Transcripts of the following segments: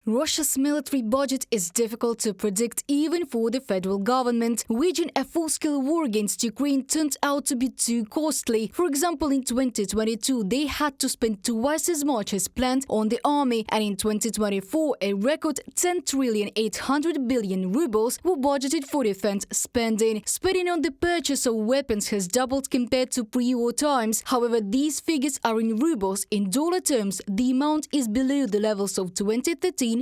Russia's military budget is difficult to predict even for the federal government. Waging a full-scale war against Ukraine turned out to be too costly. For example, in 2022, they had to spend twice as much as planned on the army, and in 2024, a record 10,800 billion rubles were budgeted for defense spending. Spending on the purchase of weapons has doubled compared to pre-war times. However, these figures are in rubles. In dollar terms, the amount is below the levels of 2013-2014.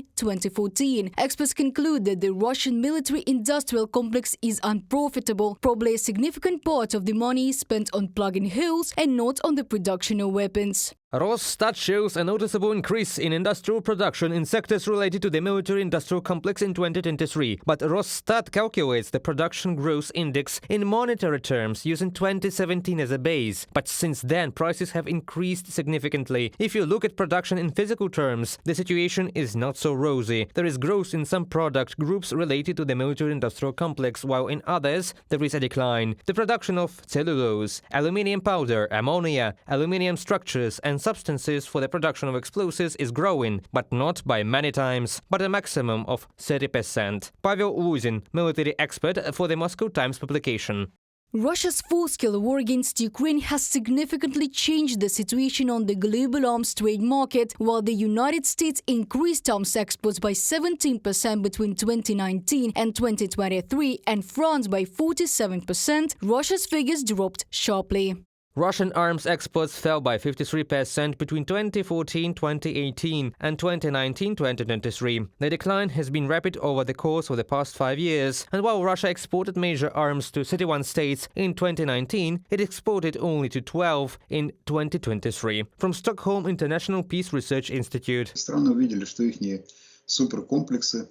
Experts conclude that the Russian military-industrial complex is unprofitable. Probably a significant part of the money is spent on plugging holes and not on the production of weapons. Rosstat shows a noticeable increase in industrial production in sectors related to the military-industrial complex in 2023, but Rosstat calculates the production growth index in monetary terms using 2017 as a base. But since then, prices have increased significantly. If you look at production in physical terms, the situation is not so rosy. There is growth in some product groups related to the military-industrial complex, while in others there is a decline. The production of cellulose, aluminium powder, ammonia, aluminium structures and substances for the production of explosives is growing, but not by many times, but a maximum of 30%. Pavel Luzin, military expert for the Moscow Times publication. Russia's full-scale war against Ukraine has significantly changed the situation on the global arms trade market. While the United States increased arms exports by 17% between 2019 and 2023 and France by 47%, Russia's figures dropped sharply. Russian arms exports fell by 53% between 2014-2018 and 2019-2023. The decline has been rapid over the course of the past 5 years, and while Russia exported major arms to 31 states in 2019, it exported only to 12 in 2023. From Stockholm International Peace Research Institute. Страны увидели, что ихние суперкомплексы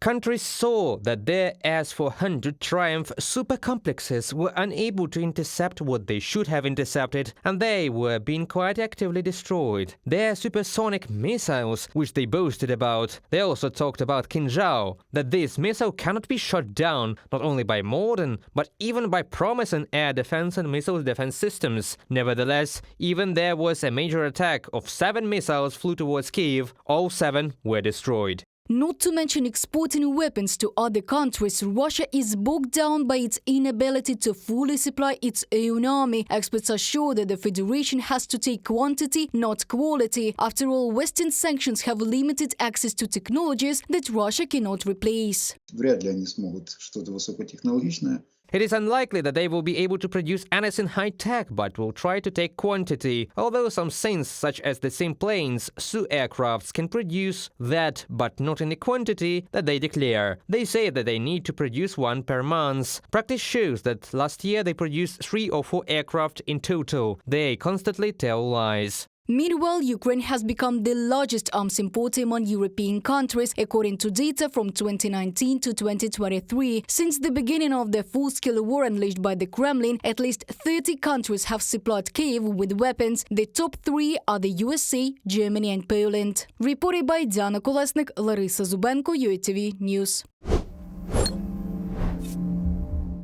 Countries saw that their S-400 Triumph supercomplexes were unable to intercept what they should have intercepted, and they were being quite actively destroyed. Their supersonic missiles, which they boasted about, they also talked about Kinzhal, that this missile cannot be shot down not only by modern, but even by promising air defense and missile defense systems. Nevertheless, even there was a major attack of 7 missiles flew towards Kyiv, all 7 were destroyed. Not to mention exporting weapons to other countries, Russia is bogged down by its inability to fully supply its own army. Experts are sure that the Federation has to take quantity, not quality. After all, Western sanctions have limited access to technologies that Russia cannot replace. Вряд ли они смогут что-то высокотехнологичное. It is unlikely that they will be able to produce anything high-tech, but will try to take quantity, although some things, such as the same planes, Su aircrafts, can produce that, but not in the quantity that they declare. They say that they need to produce 1 per month. Practice shows that last year they produced 3 or 4 aircraft in total. They constantly tell lies. Meanwhile, Ukraine has become the largest arms importer among European countries, according to data from 2019 to 2023. Since the beginning of the full-scale war unleashed by the Kremlin, at least 30 countries have supplied Kyiv with weapons. The top 3 are the USA, Germany and Poland. Reported by Diana Kolesnik, Larisa Zubenko, UATV News.